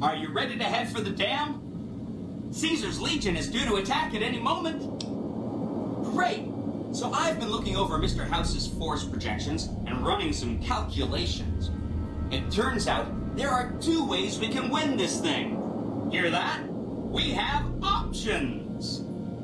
Are you ready to head for the dam? Caesar's Legion is due to attack at any moment. Great! So I've been looking over Mr. House's force projections and running some calculations. It turns out there are 2 ways we can win this thing. Hear that? We have options.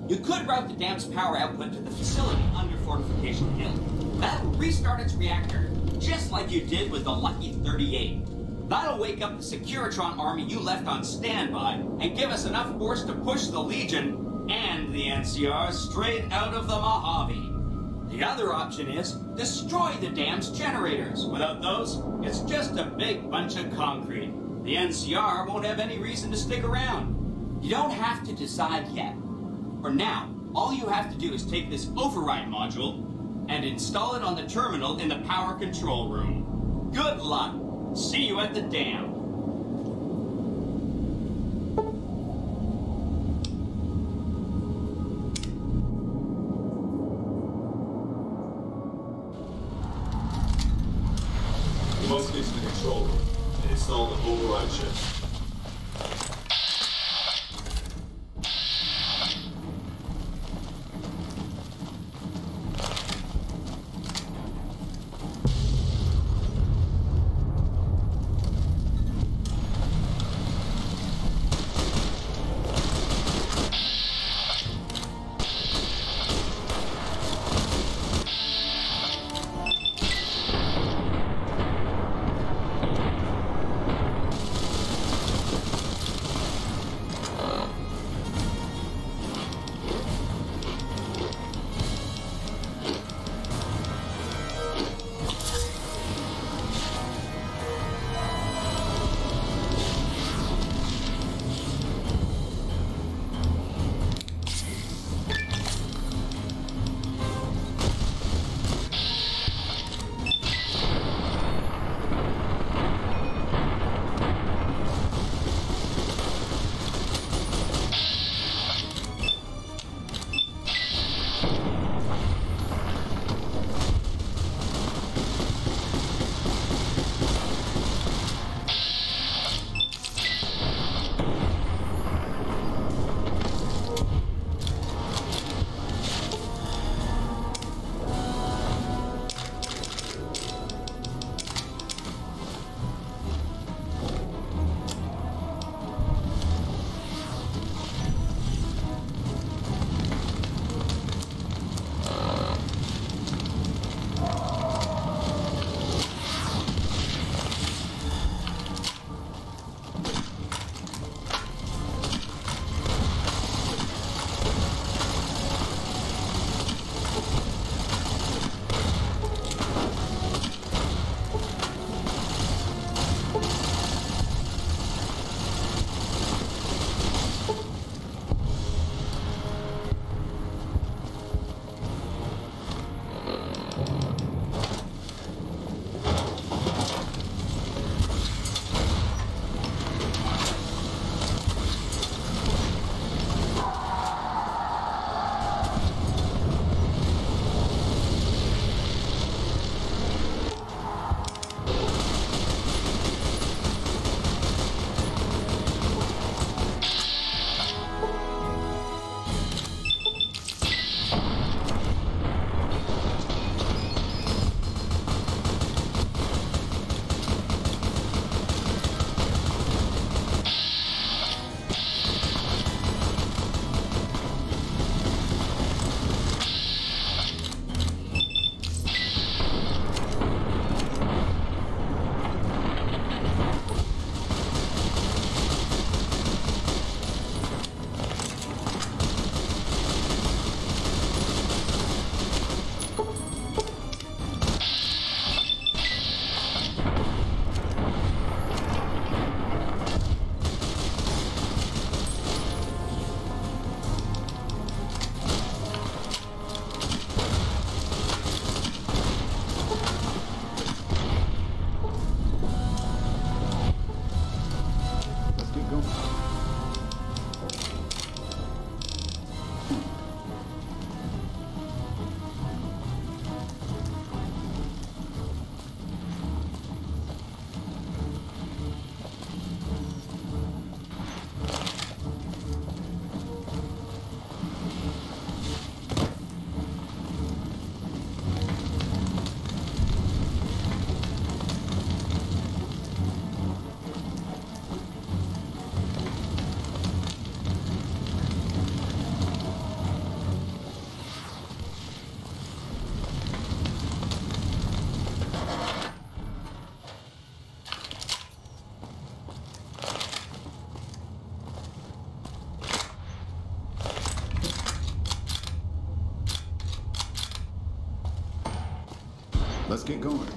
You could route the dam's power output to the facility under Fortification Hill. That will restart its reactor, just like you did with the Lucky 38. That'll wake up the Securitron army you left on standby and give us enough force to push the Legion and the NCR straight out of the Mojave. The other option is destroy the dam's generators. Without those, it's just a big bunch of concrete. The NCR won't have any reason to stick around. You don't have to decide yet. For now, all you have to do is take this override module and install it on the terminal in the power control room. Good luck. See you at the dam. We must get to the control room and install the override chip. Let's get going.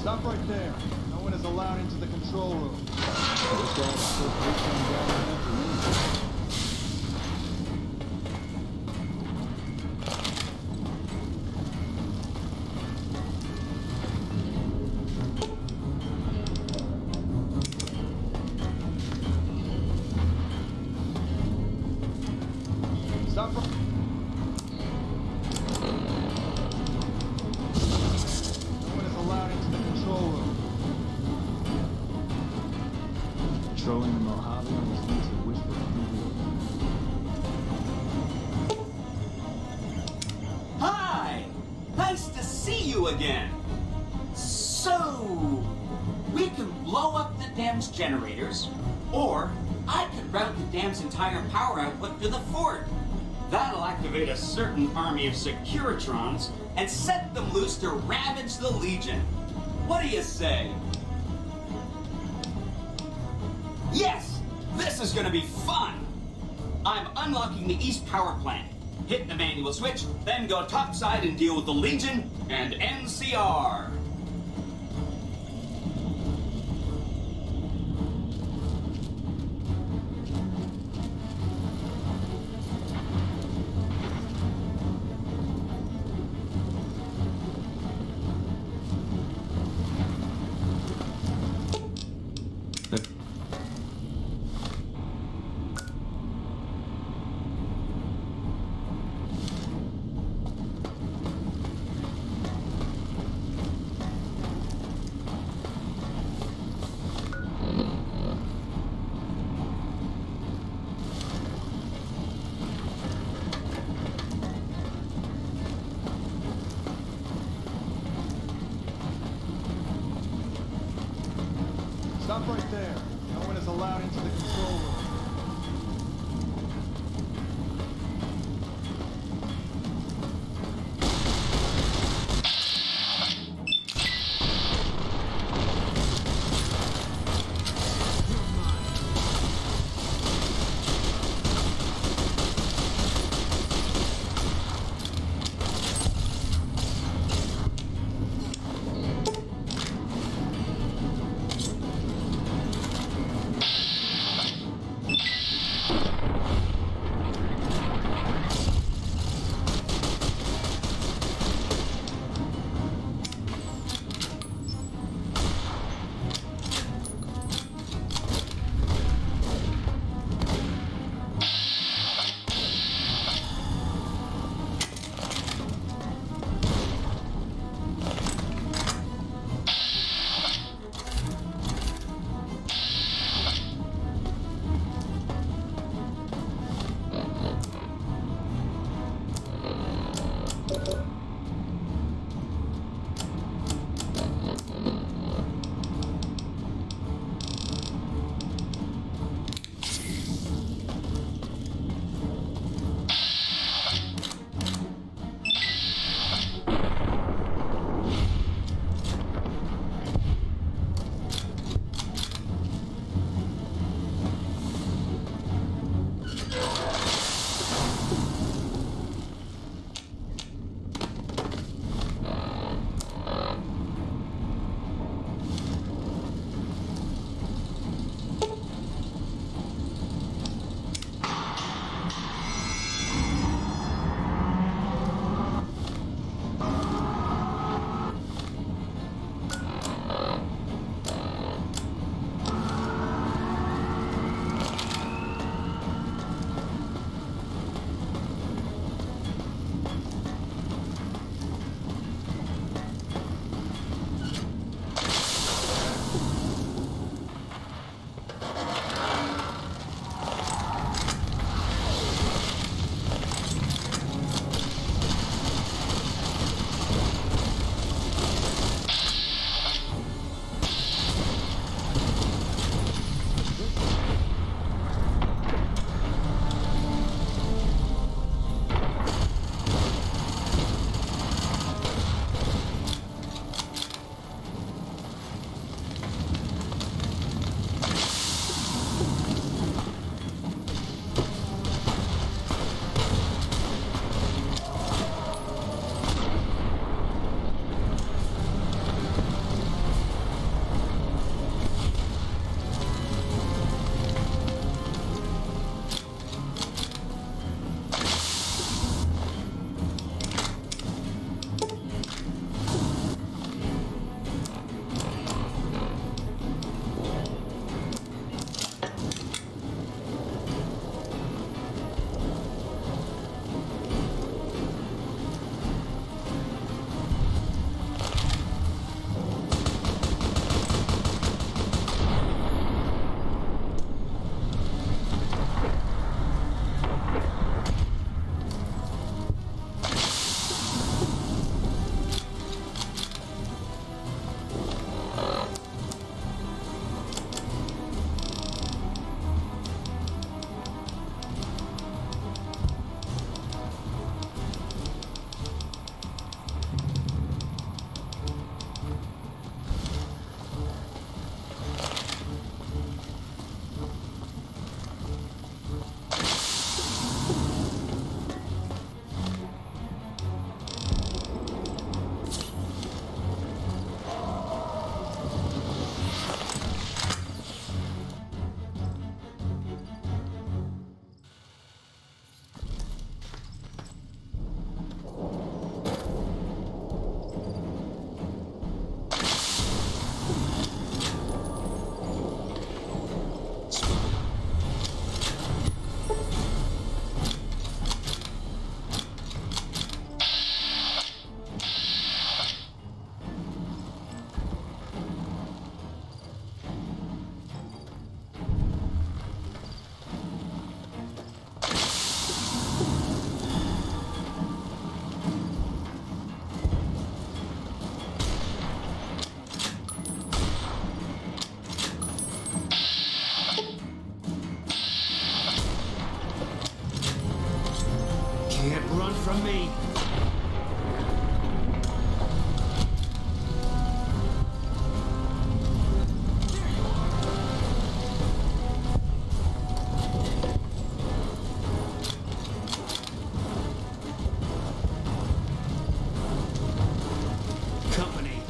Stop right there. No one is allowed into the control room. This guy's still pushing down the entry. Stop right. Controlling the Mojave was used to whisper through the... Hi! Nice to see you again. So, we can blow up the dam's generators, or I could route the dam's entire power output to the fort. That'll activate a certain army of Securitrons and set them loose to ravage the Legion. What do you say? Yes! This is gonna be fun! I'm unlocking the East Power Plant. Hit the manual switch, then go topside and deal with the Legion and NCR. Stop right there. No one is allowed into the control room. from me. Company.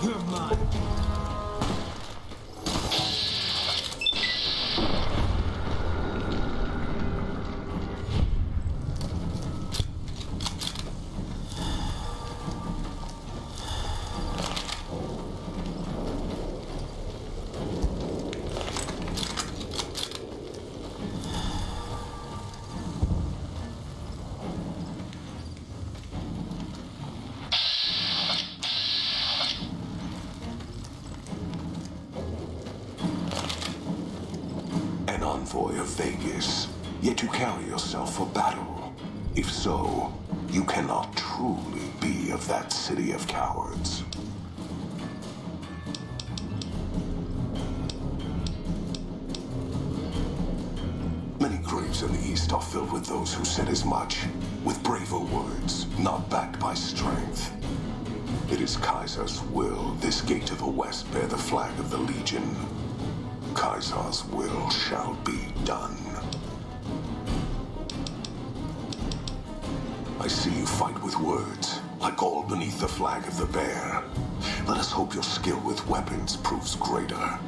You're mine. An envoy of Vegas, yet you carry yourself for battle. If so, you cannot truly be of that city of cowards. Many graves in the East are filled with those who said as much, with braver words, not backed by strength. It is Kaiser's will this gate to the west bear the flag of the Legion. Kaiser's will shall be done. I see you fight with words, like all beneath the flag of the bear. Let us hope your skill with weapons proves greater.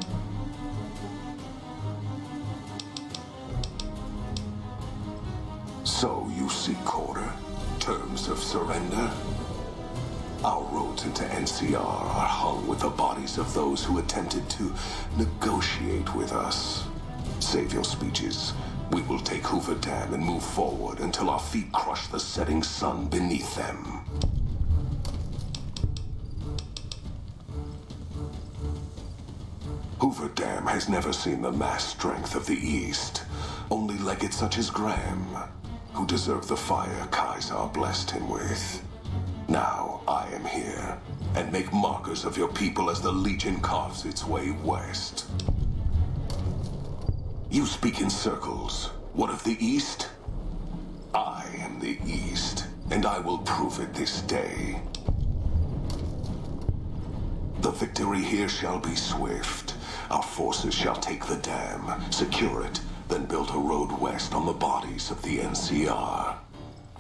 So you seek order? Terms of surrender? Our roads into NCR are hung with the bodies of those who attempted to negotiate with us. Save your speeches. We will take Hoover Dam and move forward until our feet crush the setting sun beneath them. Hoover Dam has never seen the mass strength of the East. Only legates such as Graham, who deserve the fire Kaiser blessed him with. Now I am here, and make markers of your people as the Legion carves its way west. You speak in circles. What of the East? I am the East, and I will prove it this day. The victory here shall be swift. Our forces shall take the dam, secure it, then build a road west on the bodies of the NCR.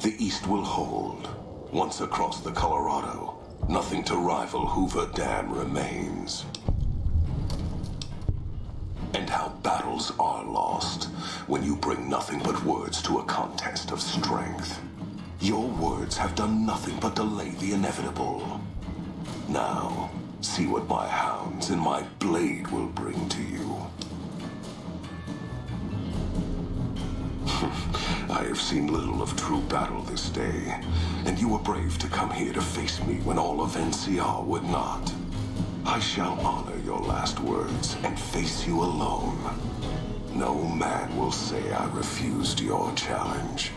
The East will hold. Once across the Colorado, nothing to rival Hoover Dam remains. And how battles are lost when you bring nothing but words to a contest of strength. Your words have done nothing but delay the inevitable. Now, see what my hounds and my blade will bring to you. I have seen little of true battle this day, and you were brave to come here to face me when all of NCR would not. I shall honor your last words and face you alone. No man will say I refused your challenge.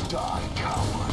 Die, coward.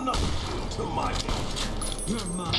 nothing to my end. You're mine.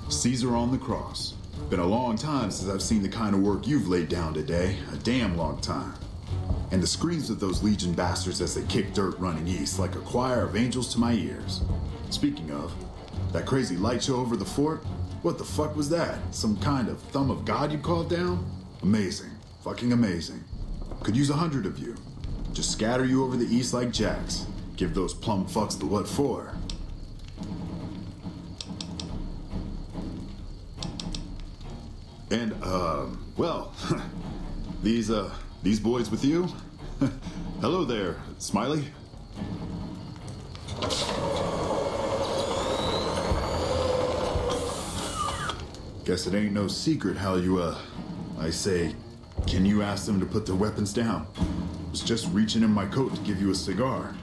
Caesar on the cross. Been a long time since I've seen the kind of work you've laid down today. A damn long time. And the screams of those Legion bastards as they kick dirt running east like a choir of angels to my ears. Speaking of, that crazy light show over the fort? What the fuck was that? Some kind of thumb of God you called down? Amazing. Fucking amazing. Could use 100 of you. Just scatter you over the east like jacks. Give those plum fucks the what for. And, well, these boys with you? Hello there, Smiley. Guess it ain't no secret how you, I say, can you ask them to put their weapons down? Was just reaching in my coat to give you a cigar.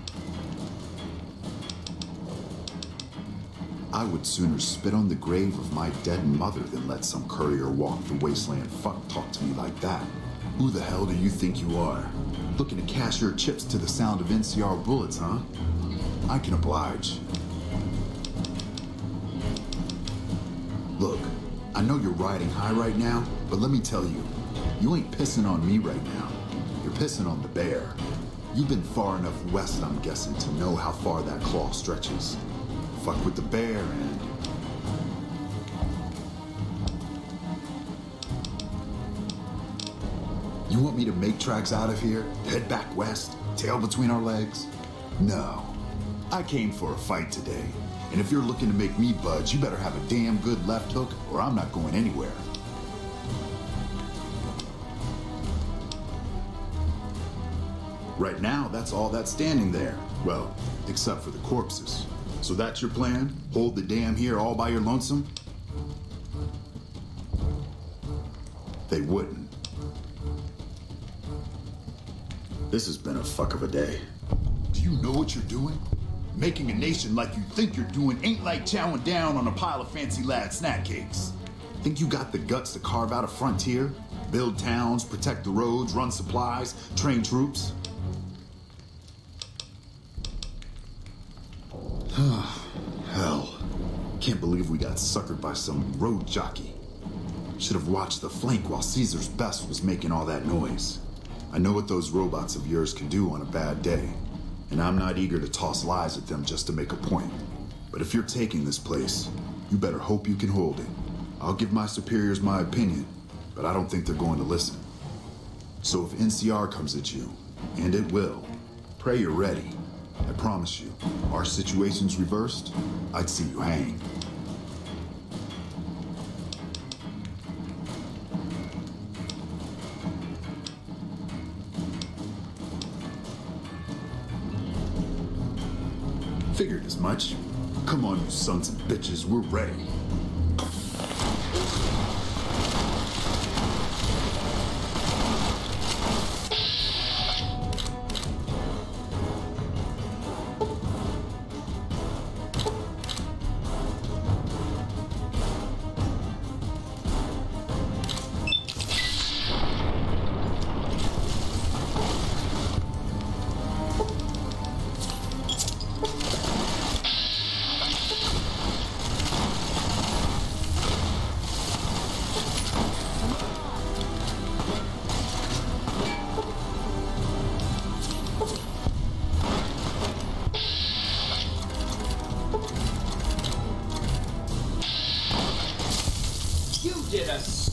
I would sooner spit on the grave of my dead mother than let some courier walk the wasteland fuck talk to me like that. Who the hell do you think you are? Looking to cash your chips to the sound of NCR bullets, huh? I can oblige. Look, I know you're riding high right now, but let me tell you, you ain't pissing on me right now. You're pissing on the bear. You've been far enough west, I'm guessing, to know how far that claw stretches. Fuck with the bear and... You want me to make tracks out of here? Head back west? Tail between our legs? No. I came for a fight today. And if you're looking to make me budge, you better have a damn good left hook or I'm not going anywhere. Right now, that's all that's standing there. Well, except for the corpses. So that's your plan? Hold the dam here all by your lonesome? They wouldn't. This has been a fuck of a day. Do you know what you're doing? Making a nation like you think you're doing ain't like chowing down on a pile of fancy lad snack cakes. Think you got the guts to carve out a frontier? Build towns, protect the roads, run supplies, train troops? Hell, can't believe we got suckered by some road jockey. Should have watched the flank while Caesar's best was making all that noise. I know what those robots of yours can do on a bad day, and I'm not eager to toss lies at them just to make a point. But if you're taking this place, you better hope you can hold it. I'll give my superiors my opinion, but I don't think they're going to listen. So if NCR comes at you, and it will, pray you're ready. I promise you, our situation's reversed, I'd see you hang. Figured as much. Come on, you sons of bitches, we're ready.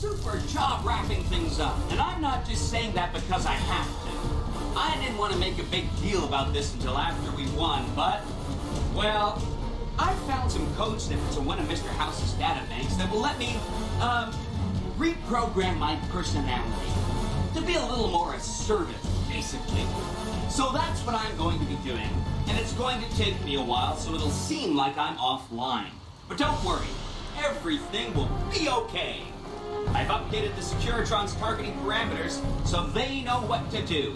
super job wrapping things up. And I'm not just saying that because I have to. I didn't want to make a big deal about this until after we won, but, well, I found some code snippets in one of Mr. House's databanks that will let me, reprogram my personality to be a little more assertive, basically. So that's what I'm going to be doing. And it's going to take me a while, so it'll seem like I'm offline. But don't worry, everything will be okay. I've updated the Securitron's targeting parameters, so they know what to do.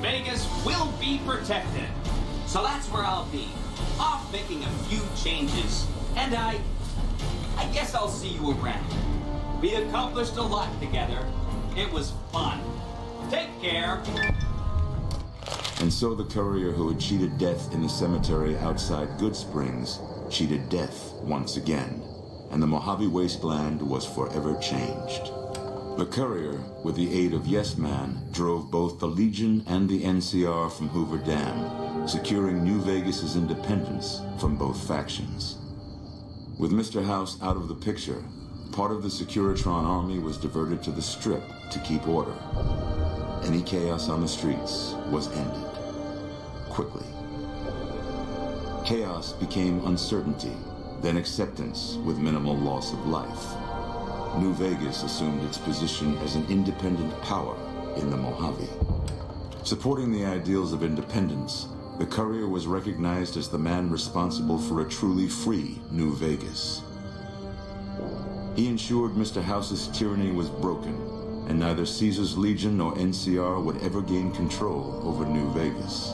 Vegas will be protected. So that's where I'll be, off making a few changes. And I guess I'll see you around. We accomplished a lot together. It was fun. Take care. And so the courier who had cheated death in the cemetery outside Good Springs cheated death once again, and the Mojave Wasteland was forever changed. The courier, with the aid of Yes Man, drove both the Legion and the NCR from Hoover Dam, securing New Vegas's independence from both factions. With Mr. House out of the picture, part of the Securitron army was diverted to the Strip to keep order. Any chaos on the streets was ended. Quickly. Chaos became uncertainty, then acceptance with minimal loss of life. New Vegas assumed its position as an independent power in the Mojave. Supporting the ideals of independence, the courier was recognized as the man responsible for a truly free New Vegas. He ensured Mr. House's tyranny was broken, and neither Caesar's Legion nor NCR would ever gain control over New Vegas.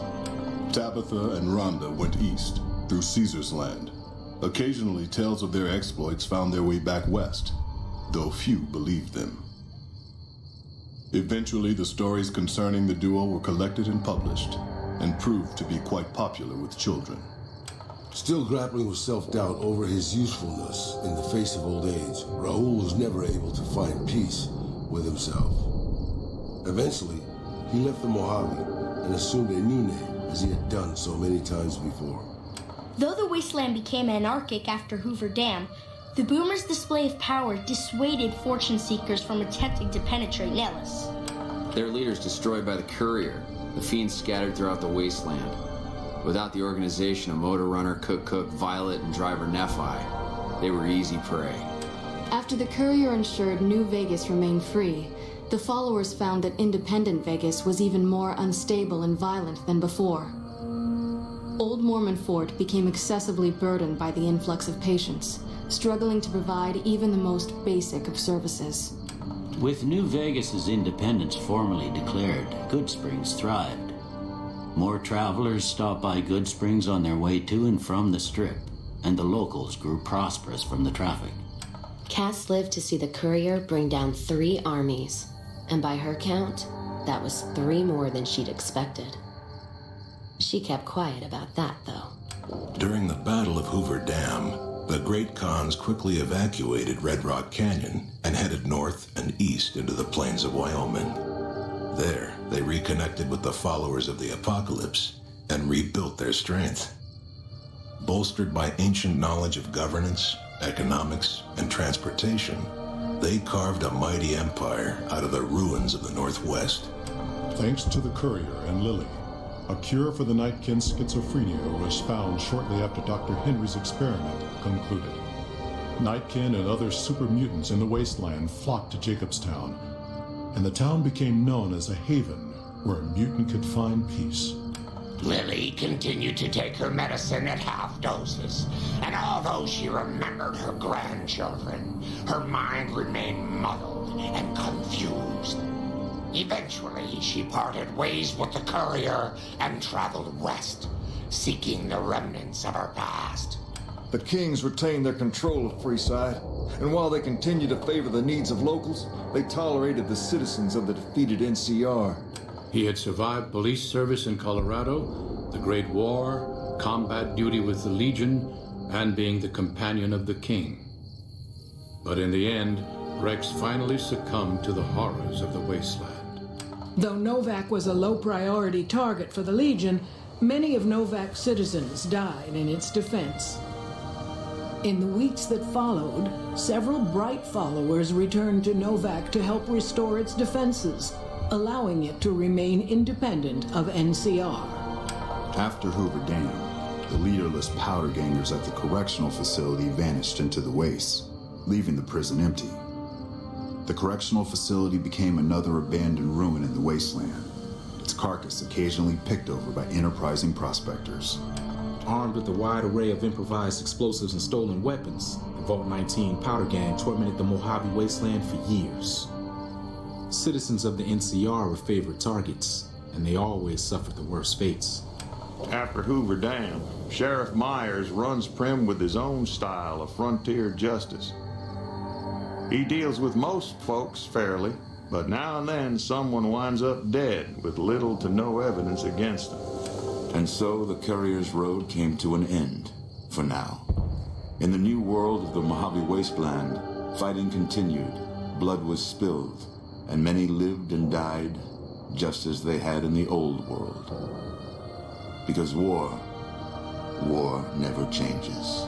Tabitha and Rhonda went east, through Caesar's land. Occasionally, tales of their exploits found their way back west, though few believed them. Eventually, the stories concerning the duo were collected and published, and proved to be quite popular with children. Still grappling with self-doubt over his usefulness in the face of old age, Raul was never able to find peace with himself. Eventually, he left the Mojave and assumed a new name, as he had done so many times before. Though the wasteland became anarchic after Hoover Dam, the Boomers' display of power dissuaded fortune seekers from attempting to penetrate Nellis. Their leaders destroyed by the courier, the fiends scattered throughout the wasteland. Without the organization of Motor Runner, Cook, Violet, and Driver Nephi, they were easy prey. After the courier ensured New Vegas remained free, the followers found that independent Vegas was even more unstable and violent than before. Old Mormon Fort became excessively burdened by the influx of patients, struggling to provide even the most basic of services. With New Vegas's independence formally declared, Good Springs thrived. More travelers stopped by Good Springs on their way to and from the Strip, and the locals grew prosperous from the traffic. Cass lived to see the courier bring down 3 armies, and by her count, that was 3 more than she'd expected. She kept quiet about that, though. During the Battle of Hoover Dam, the Great Khans quickly evacuated Red Rock Canyon and headed north and east into the plains of Wyoming. There, they reconnected with the followers of the Apocalypse and rebuilt their strength. Bolstered by ancient knowledge of governance, economics, and transportation, they carved a mighty empire out of the ruins of the Northwest. Thanks to the courier and Lily, a cure for the Nightkin's schizophrenia was found shortly after Dr. Henry's experiment concluded. Nightkin and other super mutants in the wasteland flocked to Jacobstown, and the town became known as a haven where a mutant could find peace. Lily continued to take her medicine at half doses, and although she remembered her grandchildren, her mind remained muddled and confused. Eventually, she parted ways with the courier and traveled west, seeking the remnants of her past. The Kings retained their control of Freeside, and while they continued to favor the needs of locals, they tolerated the citizens of the defeated NCR. He had survived police service in Colorado, the Great War, combat duty with the Legion, and being the companion of the King. But in the end, Rex finally succumbed to the horrors of the wasteland. Though Novak was a low-priority target for the Legion, many of Novak's citizens died in its defense. In the weeks that followed, several bright followers returned to Novak to help restore its defenses, allowing it to remain independent of NCR. After Hoover Dam, the leaderless powder gangers at the correctional facility vanished into the wastes, leaving the prison empty. The correctional facility became another abandoned ruin in the wasteland, its carcass occasionally picked over by enterprising prospectors. Armed with a wide array of improvised explosives and stolen weapons, the Vault 19 powder gang tormented the Mojave wasteland for years. Citizens of the NCR were favorite targets, and they always suffered the worst fates. After Hoover Dam, Sheriff Myers runs Prim with his own style of frontier justice. He deals with most folks fairly, but now and then someone winds up dead with little to no evidence against them. And so the Courier's Road came to an end, for now. In the new world of the Mojave Wasteland, fighting continued, blood was spilled, and many lived and died just as they had in the old world. Because war never changes.